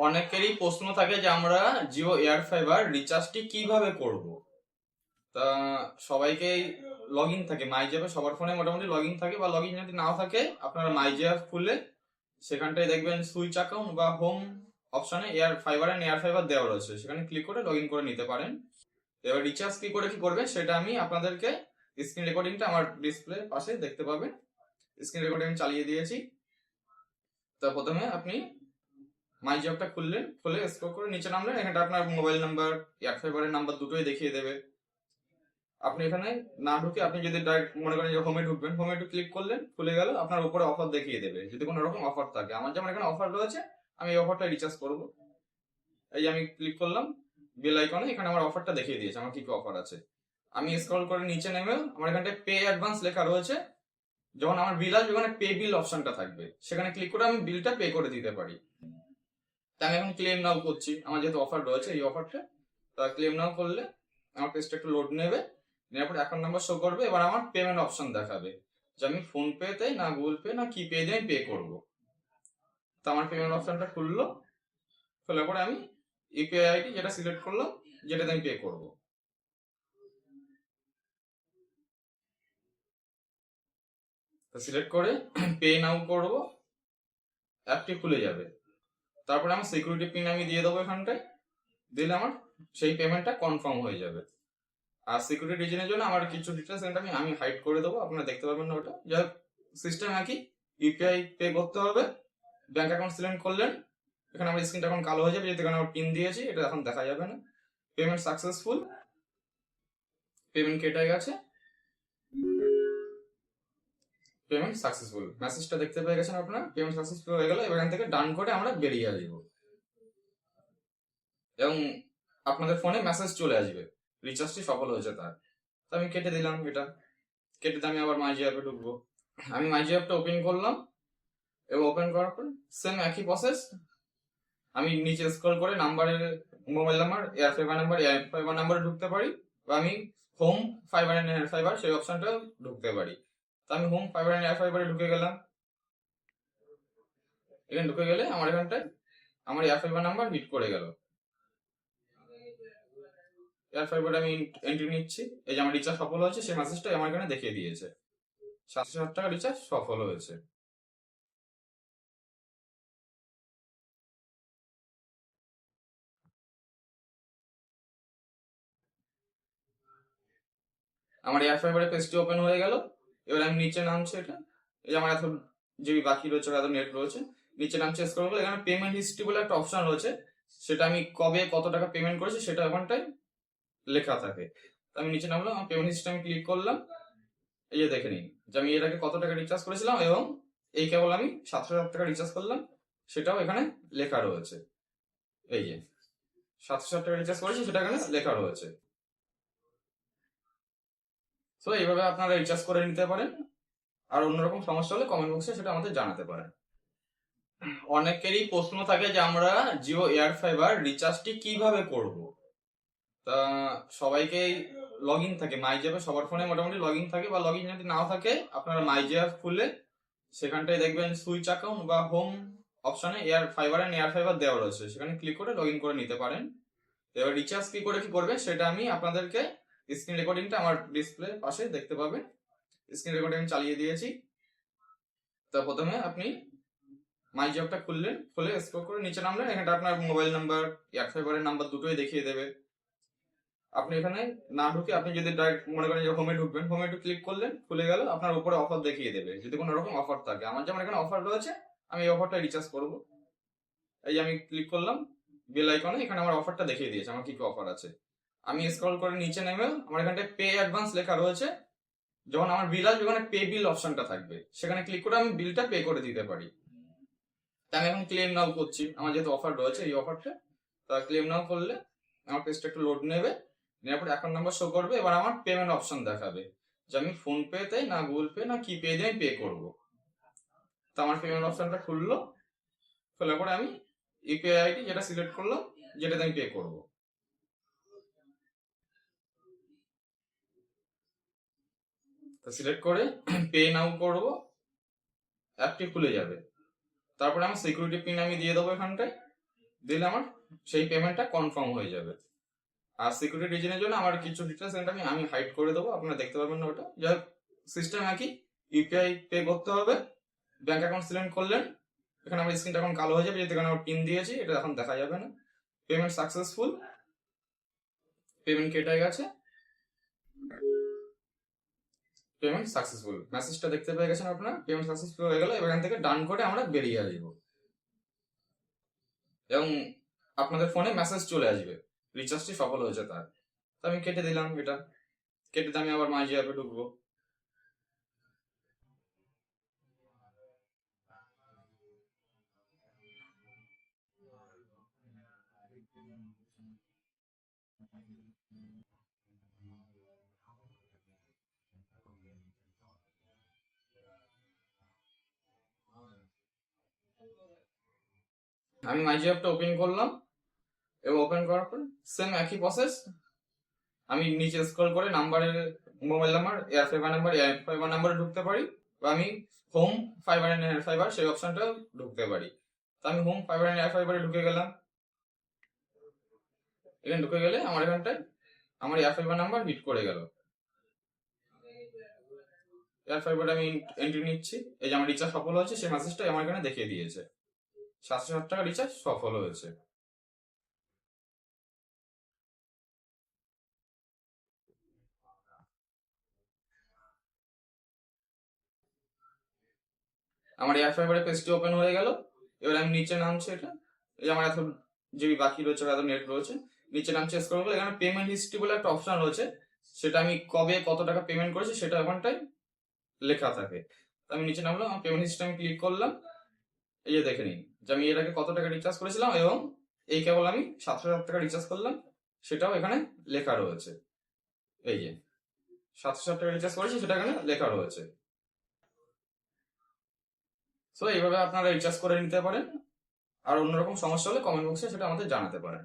অনেকেরই প্রশ্ন থাকে যে আমরা জিও এয়ার ফাইবার রিচার্জটি কিভাবে করব। তা সবাইকে লগ ইন থাকে মাই জ্যাপে, সবার ফোনে মোটামুটি লগ ইন থাকে, বা লগ ইন যদি নাও থাকে আপনারা মাই জ্যাপ খুলে সেখানটায় দেখবেন সুইচ অ্যাকাউন্ট বা হোম অপশনে air fiber and air fiber দেওয়া রয়েছে, সেখানে ক্লিক করে লগ ইন করে নিতে পারেন। এবার রিচার্জ কি করে কি করবে সেটা আমি আপনাদেরকে স্ক্রিন রেকর্ডিংটা আমার ডিসপ্লে পাশে দেখতে পাবেন। স্ক্রিন রেকর্ডিং চালিয়ে দিয়েছি। তো প্রথমে আপনি মাই জবটা খুললেন, খুলে স্ক্রল করে নিচে নামলেন, এখানে আপনার মোবাইল নাম্বার এয়ার ফাইবারের নাম্বার দুটোই দেখিয়ে দেবে। আপনি এখানে না ঢুকে আপনি যদি ডাইরেক্ট মনে করেন যে হোমে ঢুকবেন, হোমে একটু ক্লিক করলেন, খুলে গেল, আপনার উপরে অফার দেখিয়ে দেবে যদি কোনো রকম অফার থাকে। আমার যেমন এখানে অফার রয়েছে, আমি এই অফারটা রিচার্জ করব। এই যে আমি ক্লিক করলাম বেল আইকনে, এখানে আমার অফারটা দেখিয়ে দিয়েছে আমার কি কি অফার আছে। আমি স্ক্রল করে নিচে নেমে আমার এখানটায় পে অ্যাডভান্স লেখা রয়েছে। যখন আমার বিল আসবে ওখানে পে বিল অপশনটা থাকবে, সেখানে ক্লিক করে আমি বিলটা পে করে দিতে পারি। তা আমি এখন ক্লেম নাও করছি, আমার যেহেতু অফার রয়েছে এই অফারটা। তা ক্লেম নাও করলে আমার পেজটা একটু লোড নেবে, নেওয়ার পর অ্যাকাউন্ট নাম্বার শো করবে। এবার আমার পেমেন্ট অপশন দেখাবে যে আমি ফোন পে তে না গুগল পে না কি পে দিয়ে আমি পে করবো। তো আমার পেমেন্ট অপশনটা খুললো, খোলার পরে আমি ইউপিআই আইডি যেটা সিলেক্ট করলাম, যেটাতে আমি পে করবো। তো সিলেক্ট করে পে নাও করবো, অ্যাপটি খুলে যাবে। তারপরে আমার সিকিউরিটি পিন আমি দিয়ে দেবো এখানটায়, দিলে আমার সেই পেমেন্টটা কনফার্ম হয়ে যাবে। আর সিকিউরিটি রিজনের জন্য আমার কিছু ডিটেলস আমি হাইড করে দেবো, আপনারা দেখতে পাবেন না ওটা। যাই সিস্টেম একই, ইউপিআই পে করতে হবে, ব্যাংক অ্যাকাউন্ট সিলেক্ট করলেন, এখানে আমার স্ক্রিনটা এখন কালো হয়ে যাবে যেহেতু এখানে আমার পিন দিয়েছি, এটা এখন দেখা যাবে না। পেমেন্ট সাকসেসফুল, পেমেন্ট কেটে গেছে, পেমেন্ট সাকসেসফুল মেসেজটা দেখতে পেয়ে গেছেন আপনারা। পেমেন্ট সাকসেসফুল হয়ে গেল, এখান থেকে ডান করে আমরা বেরিয়ে আসবো এবং আপনাদের ফোনে মেসেজ চলে আসবে রিচার্জটি সফল হয়েছে তার। তো আমি কেটে দিলাম, এটা কেটে দিয়ে আমি আবার মাই জিও অ্যাপে ঢুকবো। আমি মাই জিও অ্যাপটা ওপেন করলাম এবং ওপেন করার পর সেম একই প্রসেস, আমি নিচে স্ক্রল করে নাম্বারের মোবাইল নাম্বার এয়ার ফাইবার নাম্বারে ঢুকতে পারি, বা আমি home fiber and air fiber সেই অপশনটাও ঢুকতে পারি। তো আমি হোম ফাইবার এন্ড এয়ার ফাইবারে ঢুকে গেলাম। এখানে ঢুকে গেলে আমার এখানটায় আমার এয়ার ফাইবার নাম্বার হিট করে গেল। এয়ার ফাইবারে আমি এন্ট্রি নিচ্ছি, এই যে আমার রিচার্জ সফল হয়েছে সেই মেসেজটাই আমার এখানে দেখিয়ে দিয়েছে 760 টাকা রিচার্জ সফল হয়েছে। আমার এয়ার ফাইবারের পেজটি ওপেন হয়ে গেল। এবার আমি নিচে নামছি, এটা এই যে আমার এত জিবি বাকি রয়েছে, এত নেট রয়েছে, নিচে নামছে স্ক্রল করে এখানে পেমেন্ট হিস্ট্রি বলে একটা অপশন রয়েছে, সেটা আমি কবে কত টাকা পেমেন্ট করেছি সেটা ওখানটায় লেখা থাকে। তো আমি নিচে নামলাম, আমার পেমেন্ট হিস্ট্রি আমি ক্লিক করলাম, এই যে দেখে নিন যে আমি এর আগে কত টাকা রিচার্জ করেছিলাম এবং এই কেবল আমি 760 টাকা রিচার্জ করলাম, সেটাও এখানে লেখা রয়েছে। এই যে 760 টাকা রিচার্জ করেছি সেটা এখানে লেখা রয়েছে। তো এইভাবে আপনারা রিচার্জ করে নিতে পারেন। আর অন্যরকম সমস্যা হলে কমেন্ট বক্সে সেটা আমাদের জানাতে পারেন। অনেকেরই প্রশ্ন থাকে যে আমরা জিও এয়ার ফাইবার রিচার্জটি কিভাবে করব। তা সবাইকে লগ ইন থাকে মাই জ্যাপে, সবার ফোনে মোটামুটি লগ ইন থাকে, বা লগ ইন যদি নাও থাকে আপনারা মাই জ্যাপ খুলে সেখানটায় দেখবেন সুইচ অ্যাকাউন্ট বা হোম অপশনে air fiber and air fiber দেওয়া রয়েছে, সেখানে ক্লিক করে লগ ইন করে নিতে পারেন। এবার রিচার্জ কি করে কি করবে সেটা আমি আপনাদেরকে স্ক্রিন রেকর্ডিংটা আমার ডিসপ্লে পাশে দেখতে পাবেন। স্ক্রিন রেকর্ডিং চালিয়ে দিয়েছি। তা প্রথমে আপনি মাই জবটা খুললেন, খুলে স্ক্রল করে নিচে নামলেন, এখানে আপনার মোবাইল নাম্বার এয়ার ফাইবারের নাম্বার দুটোই দেখিয়ে দেবে। আপনি এখানে না ঢুকে আপনি যদি ডাইরেক্ট মনে করেন যে হোমে ঢুকবেন, হোমে একটু ক্লিক করলেন, খুলে গেল, আপনার উপরে অফার দেখিয়ে দেবে যদি কোনো রকম অফার থাকে। আমার যেমন এখানে অফার রয়েছে, আমি এই অফারটা রিচার্জ করব। এই যে আমি ক্লিক করলাম বেল আইকনে, এখানে আমার অফারটা দেখিয়ে দিয়েছে আমার কি কি অফার আছে। আমি স্ক্রল করে নিচে নেমে আমার এখানটায় পে অ্যাডভান্স লেখা রয়েছে, যখন আমার বিল আসবে ওখানে পে বিল অপশনটা থাকবে, সেখানে ক্লিক করে আমি বিলটা পে করে দিতে পারি। তা আমি এখন ক্লেম নাও করছি, আমার যেহেতু অফার রয়েছে এই অফারটা। তা ক্লেম নাও করলে আমার পেজটা একটু লোড নেবে, নেওয়ার পর অ্যাকাউন্ট নাম্বার শো করবে। এবার আমার পেমেন্ট অপশন দেখাবে যে আমি ফোন পে তে না গুগল পে না কি পে দিয়ে আমি পে করবো। তো আমার পেমেন্ট অপশনটা খুললো, খোলার পরে আমি ইউপিআই আইডি যেটা সিলেক্ট করলাম, যেটাতে আমি পে করবো। তো সিলেক্ট করে পে নাও করবো, অ্যাপটি খুলে যাবে। তারপরে আমার সিকিউরিটি পিন আমি দিয়ে দেবো এখানটায়, দিলে আমার সেই পেমেন্টটা কনফার্ম হয়ে যাবে। আর সিকিউরিটি রিজনের জন্য আমার কিছু ডিটেলস আমি হাইড করে দেবো, আপনারা দেখতে পারবেন না ওটা। যাই হোক, সিস্টেম একই, ইউপিআই পে করতে হবে, ব্যাংক অ্যাকাউন্ট সিলেক্ট করলেন, এখানে আমার স্ক্রিনটা এখন কালো হয়ে যাবে যেহেতু এখানে আমার পিন দিয়েছি, এটা এখন দেখা যাবে না। পেমেন্ট সাকসেসফুল, পেমেন্ট কেটে গেছে, পেমেন্ট সাকসেসফুল মেসেজটা দেখতে পেয়ে গেছেন আপনারা। পেমেন্ট সাকসেসফুল হয়ে গেল, এখান থেকে ডান করে আমরা বেরিয়ে আসবো এবং আপনাদের ফোনে মেসেজ চলে আসবে রিচার্জটি সফল হয়েছে তার। তো আমি কেটে দিলাম, এটা কেটে দিয়ে আমি আবার মাই জিও অ্যাপে ঢুকবো। আমি মাই জিও অ্যাপটা ওপেন করলাম এবং ওপেন করার পর সেম একই প্রসেস, আমি নিচে স্ক্রল করে নাম্বারের মোবাইল নাম্বার, এয়ার ফাইবার নাম্বারে ঢুকতে পারি, বা আমি home fiber and air fiber সেই অপশনটাও ঢুকতে পারি। তো আমি হোম ফাইবার এন্ড এয়ার ফাইবারে ঢুকে গেলাম। এখানে ঢুকে গেলে আমার এখানটায় আমার এয়ার ফাইবার নাম্বার হিট করে গেল। এয়ার ফাইবার আমি এন্ট্রি নিচ্ছি, এই যে আমার রিচার্জ সফল হয়েছে সেই মেসেজটা আমার এখানে দেখিয়ে দিয়েছে, 760 টাকা রিচার্জ সফল হয়েছে। আমার এয়ার ফাইবারের পেজটি ওপেন হয়ে গেল। এবার আমি নিচে নামছি, এটা এই যে আমার এত জিবি বাকি রয়েছে, এত নেট রয়েছে, নিচে নামছি স্ক্রল করলে এখানে পেমেন্ট হিস্ট্রি বলে একটা অপশন রয়েছে, সেটা আমি কবে কত টাকা পেমেন্ট করেছি সেটা ওখানটায় লেখা থাকে। তো আমি নিচে নামলাম, আমার পেমেন্ট হিস্ট্রি আমি ক্লিক করলাম, এই যে দেখে নিন যে আমি এর আগে কত টাকা রিচার্জ করেছিলাম এবং এই কেবল আমি 700 টাকা রিচার্জ করলাম সেটাও এখানে লেখা রয়েছে। এই যে 700 টাকা রিচার্জ করেছি সেটা এখানে লেখা রয়েছে। সো এইভাবে আপনারা রিচার্জ করে নিতে পারেন। আর অন্যরকম সমস্যা হলে কমেন্ট বক্সে সেটা আমাদের জানাতে পারেন।